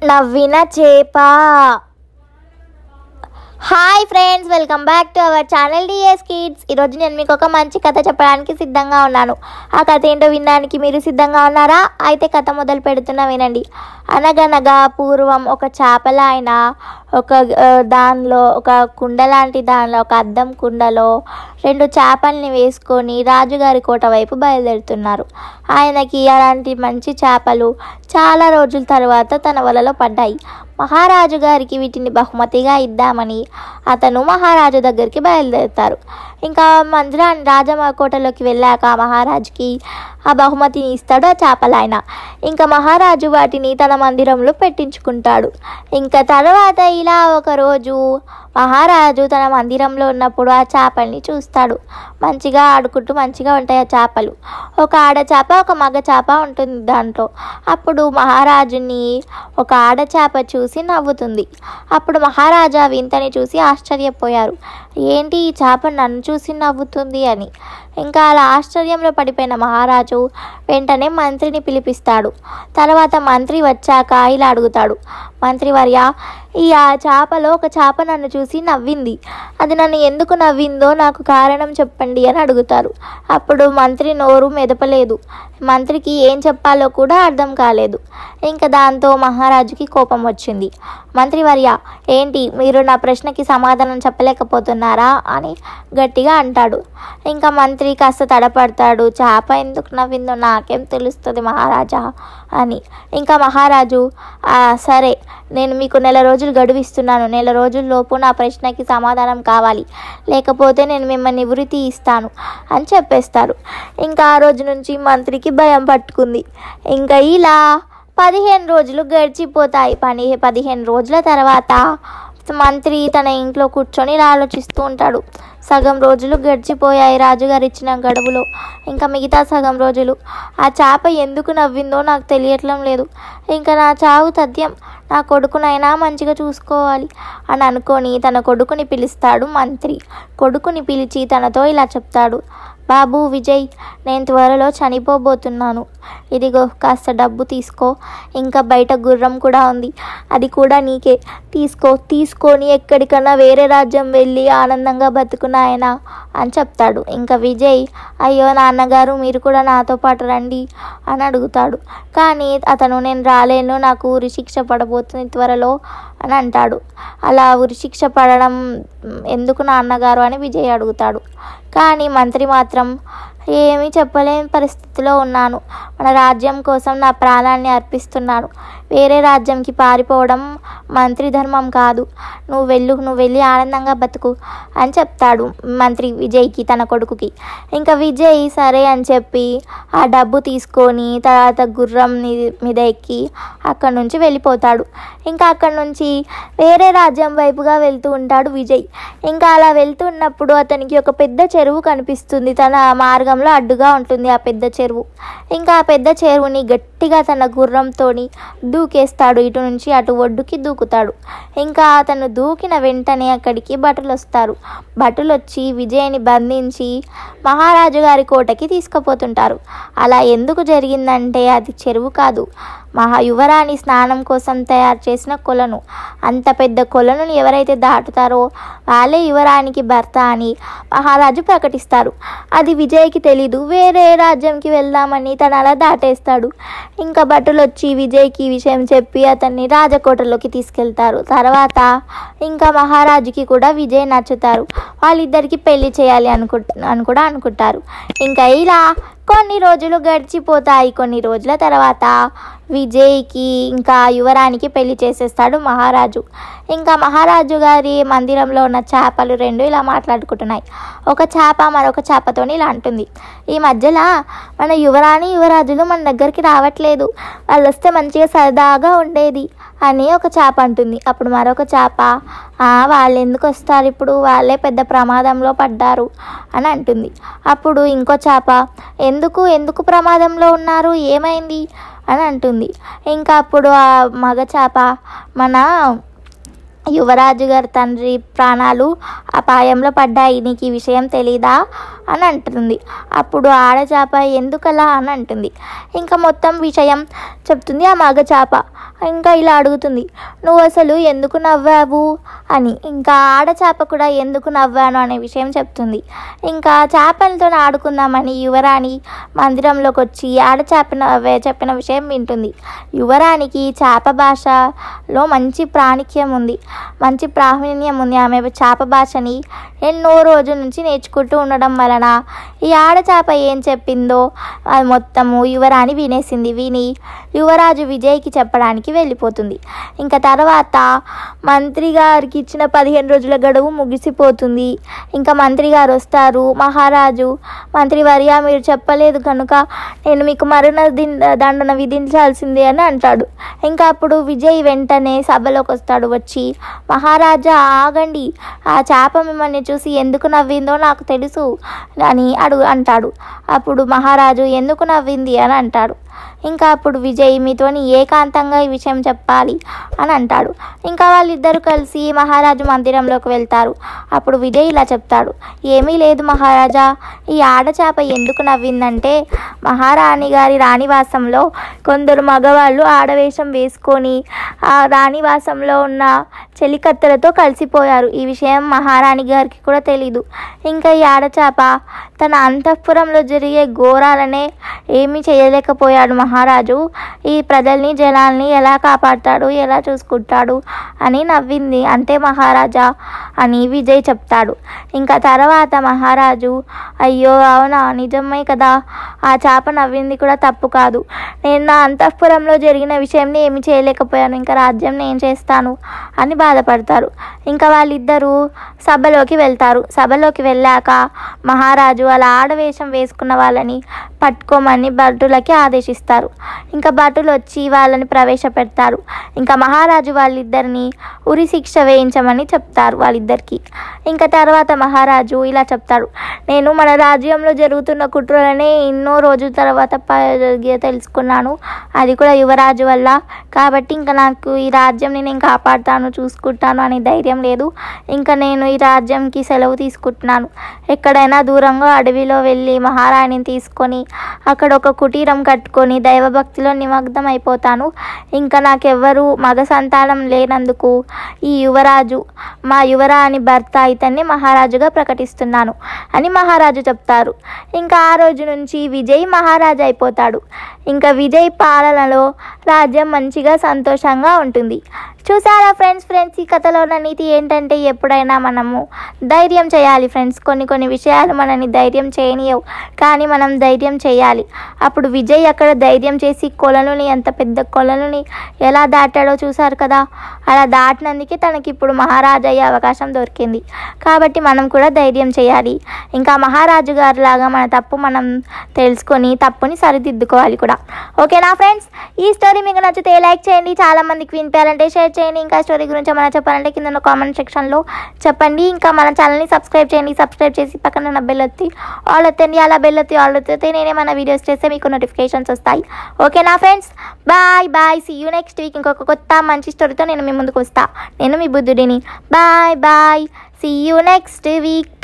నవ్విన చేప. Hi friends, welcome back to our channel DS kids. ఈరోజు నేను మీకు ఒక మంచి కథ చెప్పడానికి సిద్ధంగా ఉన్నాను. ఆ కథ ఏంటో వినడానికి మీరు సిద్ధంగా ఉన్నారా? అయితే కథ మొదలు పెడుతున్నా, వినండి. అనగనగా పూర్వం ఒక చేపల ఆయన ఒక కుండ లాంటి దానిలో, ఒక అద్దం కుండలో 2 చేపల్ని వేసుకొని రాజుగారి కోట వైపు బయలుదేరుతున్నారు. ఆయనకి అలాంటి మంచి చేపలు చాలా రోజుల తర్వాత తన వలలో పడ్డాయి. మహారాజు గారికి వీటిని బహుమతిగా ఇద్దామని అతను మహారాజు దగ్గరికి బయలుదేరుతారు. ఇంకా రాజకోటలోకి వెళ్ళాక మహారాజుకి ఆ బహుమతిని ఇస్తాడు ఆ చేపలాయన. ఇంకా మహారాజు వాటిని తన మందిరంలో పెట్టించుకుంటాడు. ఇంకా తర్వాత ఇలా ఒకరోజు మహారాజు తన మందిరంలో ఉన్నప్పుడు ఆ చేపల్ని చూస్తాడు. మంచిగా ఆడుకుంటూ మంచిగా ఉంటాయి ఆ చేపలు. ఒక ఆడ చేప, ఒక మగ చేప ఉంటుంది దాంట్లో. అప్పుడు మహారాజుని ఒక ఆడ చేప చూసి నవ్వుతుంది. అప్పుడు మహారాజా వింతని చూసి ఆశ్చర్యపోయారు. ఏంటి ఈ చేప నన్ను చూసి నవ్వుతుంది అని. ఇంకా అలా ఆశ్చర్యంలో పడిపోయిన మహారాజు వెంటనే మంత్రిని పిలిపిస్తాడు. తర్వాత మంత్రి వచ్చాక ఇలా అడుగుతాడు, మంత్రివర్య, ఆ చేపలో ఒక చేప నన్ను చూసి నవ్వింది. అది నన్ను ఎందుకు నవ్విందో నాకు కారణం చెప్పండి అని అడుగుతారు. అప్పుడు మంత్రి నోరు మెదపలేదు. మంత్రికి ఏం చెప్పాలో కూడా అర్థం కాలేదు. ఇంకా దాంతో మహారాజుకి కోపం వచ్చింది. మంత్రివర్య, ఏంటి మీరు నా ప్రశ్నకి సమాధానం చెప్పలేకపోతున్నారా అని గట్టిగా అంటాడు. ఇంకా మంత్రి కాస్త తడపడతాడు. చేప ఎందుకు నవ్విందో నాకేం తెలుస్తుంది మహారాజా అని. ఇంకా మహారాజు, సరే, నేను మీకు 1 నెల రోజులు గడువిస్తున్నాను. 1 నెల రోజుల్లోపు నా ప్రశ్నకి సమాధానం కావాలి, లేకపోతే నేను మిమ్మల్ని ఉరి తీస్తాను అని చెప్పేస్తారు. ఇంకా ఆ రోజు నుంచి మంత్రికి భయం పట్టుకుంది. ఇంకా ఇలా 15 రోజులు గడిచిపోతాయి. 15 రోజుల తర్వాత మంత్రి తన ఇంట్లో కూర్చొని ఇలా ఆలోచిస్తూ ఉంటాడు. సగం రోజులు గడిచిపోయాయి రాజుగారు ఇచ్చిన గడువులో. ఇంకా మిగతా సగం రోజులు ఆ చేప ఎందుకు నవ్విందో నాకు తెలియట్లం లేదు. ఇంకా నా చావు తథ్యం. నా కొడుకునైనా మంచిగా చూసుకోవాలి అని అనుకొని తన కొడుకుని పిలుస్తాడు మంత్రి. కొడుకుని పిలిచి తనతో ఇలా చెప్తాడు, బాబు విజయ్, నేను త్వరలో చనిపోబోతున్నాను. ఇదిగో కాస్త డబ్బు తీసుకో. ఇంకా బయట గుర్రం కూడా ఉంది, అది కూడా నీకే. తీసుకొని ఎక్కడికన్నా వేరే రాజ్యం వెళ్ళి ఆనందంగా బతుకున్నాయనా అని చెప్తాడు. ఇంకా విజయ్, అయ్యో నాన్నగారు, మీరు కూడా నాతో పాటు రండి అని అడుగుతాడు. కానీ అతను నేను రాలేను, నాకు ఉరి శిక్ష పడబోతుంది త్వరలో అని అంటాడు. అలా ఉరి శిక్ష పడడం ఎందుకు నాన్నగారు అని విజయ్ అడుగుతాడు. కానీ మంత్రి మాత్రం, ఏమీ చెప్పలేని పరిస్థితిలో ఉన్నాను. మన రాజ్యం కోసం నా ప్రాణాన్ని అర్పిస్తున్నాను. వేరే రాజ్యంకి పారిపోవడం మంత్రి ధర్మం కాదు. నువ్వు వెళ్ళి ఆనందంగా బతుకు అని చెప్తాడు మంత్రి విజయ్కి, తన కొడుకుకి. ఇంకా విజయ్ సరే అని చెప్పి ఆ డబ్బు తీసుకొని తర్వాత గుర్రం మీద ఎక్కి అక్కడి నుంచి వెళ్ళిపోతాడు. ఇంకా అక్కడి నుంచి వేరే రాజ్యం వైపుగా వెళ్తూ ఉంటాడు విజయ్. ఇంకా అలా వెళ్తున్నప్పుడు అతనికి ఒక పెద్ద చెరువు కనిపిస్తుంది. తన మార్గంలో అడ్డుగా ఉంటుంది ఆ పెద్ద చెరువు. ఇంకా ఆ పెద్ద చెరువుని గట్టిగా తన గుర్రంతోని దూకేస్తాడు. ఇటు నుంచి అటు ఒడ్డుకి దూకుతాడు. ఇంకా అతను దూకిన వెంటనే అక్కడికి భటులు వస్తారు. భటులు వచ్చి విజయ్ని బంధించి మహారాజు గారి కోటకి తీసుకుపోతుంటారు. అలా ఎందుకు జరిగిందంటే అది చెరువు కాదు, యువరాణి స్నానం కోసం తయారు చేసిన కొలను. అంత పెద్ద కొలను ఎవరైతే దాటుతారో వాళ్ళే యువరాణికి భర్త అని మహారాజు ప్రకటిస్తారు. అది విజయ్కి తెలీదు. వేరే రాజ్యంకి వెళ్దామని తను అలా దాటేస్తాడు. ఇంకా భటులు వచ్చి విజయ్కి ఈ విషయం చెప్పి అతన్ని రాజకోటలోకి తీసుకెళ్తారు. తర్వాత ఇంకా మహారాజుకి కూడా విజయ్ నచ్చుతారు. వాళ్ళిద్దరికి పెళ్లి చేయాలి అని కూడా అనుకుంటారు. ఇంకా ఇలా కొన్ని రోజులు గడిచిపోతాయి. కొన్ని రోజుల తర్వాత విజయ్కి ఇంకా యువరానికి పెళ్లి చేసేస్తాడు మహారాజు. ఇంకా మహారాజు గారి మందిరంలో ఉన్న చేపలు 2 ఇలా మాట్లాడుకుంటున్నాయి. ఒక చేప మరొక చేపతో ఇలా అంటుంది, ఈ మధ్యలో మన యువరాజులు మన దగ్గరికి రావట్లేదు, వాళ్ళు వస్తే మంచిగా సరదాగా ఉండేది అని ఒక చేప అంటుంది. అప్పుడు మరొక చేప, వాళ్ళు ఎందుకు వస్తారు ఇప్పుడు, వాళ్ళే పెద్ద ప్రమాదంలో పడ్డారు అని అంటుంది. అప్పుడు ఇంకో చేప, ఎందుకు ప్రమాదంలో ఉన్నారు, ఏమైంది అని అంటుంది. ఇంకా అప్పుడు ఆ మగ చేప, మన యువరాజు గారి తండ్రి ప్రాణాలు అపాయంలో పడ్డాయి, నీకు ఈ విషయం తెలీదా అని అంటుంది. అప్పుడు ఆడచాప ఎందుకలా అని అంటుంది. ఇంకా మొత్తం విషయం చెప్తుంది ఆ మగ చేప. ఇంకా ఇలా అడుగుతుంది, నువ్వు అసలు ఎందుకు నవ్వావు అని. ఇంకా ఆడచాప కూడా ఎందుకు నవ్వాను అనే విషయం చెప్తుంది. ఇంకా చేపలతో ఆడుకుందామని యువరాణి మందిరంలోకి వచ్చి ఆడచాప చెప్పిన విషయం వింటుంది. యువరాణికి చేప భాషలో మంచి ప్రాణిక్యం ఉంది, మంచి ప్రావీణ్యం ఉంది. ఆమె చేప భాషని ఎన్నో రోజుల నుంచి నేర్చుకుంటూ ఉండడం వలన ఈ ఆడచాప ఏం చెప్పిందో అది మొత్తము యువరాణి వినేసింది. విని యువరాజు విజయ్కి చెప్పడానికి వెళ్ళిపోతుంది. ఇంకా తర్వాత మంత్రి గారికి ఇచ్చిన 15 రోజుల గడువు ముగిసిపోతుంది. ఇంకా మంత్రి గారు వస్తారు. మహారాజు, మంత్రివర్య మీరు చెప్పలేదు కనుక నేను మీకు మరణ దండన విధించాల్సిందే అని అంటాడు. ఇంకా అప్పుడు విజయ్ వెంటనే సభలోకి వస్తాడు. వచ్చి, మహారాజా ఆగండి, ఆ చేప మిమ్మల్ని చూసి ఎందుకు నవ్విందో నాకు తెలుసు అని అంటాడు. అప్పుడు మహారాజు ఎందుకు నవ్వింది అని అంటాడు. ఇంకా అప్పుడు విజయ్ మీతోని ఏకాంతంగా ఈ విషయం చెప్పాలి అని అంటాడు. ఇంకా వాళ్ళిద్దరూ కలిసి మహారాజు మందిరంలోకి వెళ్తారు. అప్పుడు విజయ్ ఇలా చెప్తాడు, ఏమీ లేదు మహారాజా, ఈ ఆడచేప ఎందుకు నవ్విందంటే మహారాణి గారి రాణివాసంలో కొందరు మగవాళ్ళు ఆడవేషం వేసుకొని ఆ రాణివాసంలో ఉన్న చెలికత్తెలతో కలిసిపోయారు. ఈ విషయం మహారాణి గారికి కూడా తెలీదు. ఇంకా ఈ ఆడచేప తన అంతఃపురంలో జరిగే ఘోరాలనే ఏమీ చేయలేకపోయాడు మహారాజు. ఈ ప్రజల్ని జనాల్ని ఎలా కాపాడుతాడు, ఎలా చూసుకుంటాడు అని నవ్వింది అంతే మహారాజా అని విజయ్ చెప్తాడు. ఇంకా తర్వాత మహారాజు, అయ్యో అవునా, నిజమే కదా, ఆ చేప నవ్వింది కూడా తప్పు కాదు. నేను నా అంతఃపురంలో జరిగిన విషయంని ఏమి చేయలేకపోయాను, ఇంకా రాజ్యం నేను చేస్తాను అని బాధపడతారు. ఇంకా వాళ్ళిద్దరూ సభలోకి వెళ్తారు. సభలోకి వెళ్ళాక మహారాజు అలా ఆడవేషం వేసుకున్న వాళ్ళని పట్టుకోమని భటులకి ఆదేశిస్తారు. ఇంకా భటులు వచ్చి వాళ్ళని ప్రవేశపెడతారు. ఇంకా మహారాజు వాళ్ళిద్దరిని ఉరి శిక్ష వేయించమని చెప్తారు వాళ్ళిద్దరికి. ఇంకా తర్వాత మహారాజు ఇలా చెప్తాడు, నేను మన రాజ్యంలో జరుగుతున్న కుట్రలనే ఎన్నో రోజుల తర్వాత తెలుసుకున్నాను, అది కూడా యువరాజు వల్ల. కాబట్టి ఇంకా నాకు ఈ రాజ్యం నేను కాపాడుతాను, చూసుకుంటాను అనే ధైర్యం లేదు. ఇంకా నేను ఈ రాజ్యంకి సెలవు తీసుకుంటున్నాను. ఎక్కడైనా దూరంగా అడవిలో వెళ్ళి మహారాణిని తీసుకొని అక్కడ ఒక కుటీరం కట్టుకొని దైవభక్తిలో నిమగ్నం అయిపోతాను. ఇంకా నాకెవ్వరూ మగ సంతానం లేనందుకు ఈ యువరాజు, మా యువరాణి భర్త ఇతన్ని మహారాజుగా ప్రకటిస్తున్నాను అని మహారాజు చెప్తారు. ఇంకా ఆ రోజు నుంచి విజయ్ మహారాజు అయిపోతాడు. ఇంకా విజయ్ పాలనలో రాజ్యం మంచిగా సంతోషంగా ఉంటుంది. చూసారా ఫ్రెండ్స్, ఈ కథలో ఉన్న నీతి ఏంటంటే ఎప్పుడైనా మనము ధైర్యం చేయాలి ఫ్రెండ్స్. కొన్ని విషయాలు మనని ధైర్యం చేయనియవు, కానీ మనం ధైర్యం చేయాలి. అప్పుడు విజయ్ అక్కడ ధైర్యం చేసి కొలనుని, ఎంత పెద్ద కొలనుని ఎలా దాటాడో చూసారు కదా. అలా దాటినందుకే తనకి ఇప్పుడు మహారాజు అయ్యే అవకాశం దొరికింది. కాబట్టి మనం కూడా ధైర్యం చేయాలి. ఇంకా మహారాజు గారు లాగా మన తప్పు మనం తెలుసుకొని తప్పుని సరిదిద్దుకోవాలి కూడా. ఓకేనా ఫ్రెండ్స్, ఈ స్టోరీ మీకు నచ్చితే లైక్ చేయండి, చాలా మందికి వినిపించాలంటే షేర్ చేయండి. ఇంకా స్టోరీ గురించి ఏమైనా చెప్పాలంటే కింద కామెంట్ సెక్షన్లో చెప్పండి. ఇంకా మన ఛానల్ని సబ్స్క్రైబ్ చేయండి. సబ్స్క్రైబ్ చేసి పక్కన ఉన్న బెల్ ఒత్తి ఆల్ ఒత్తండి. అలా బెల్ ఒత్తి ఆల్ ఒత్తితే నేనేమైనా వీడియోస్ చేస్తే మీకు నోటిఫికేషన్స్ వస్తాయి. ఓకేనా friends, bye, see you next week. ఇంకొక కొత్త మంచి స్టోరీతో నేను మీ ముందుకు వస్తా. నేను మీ బుద్ధుడిని. Bye, see you next week.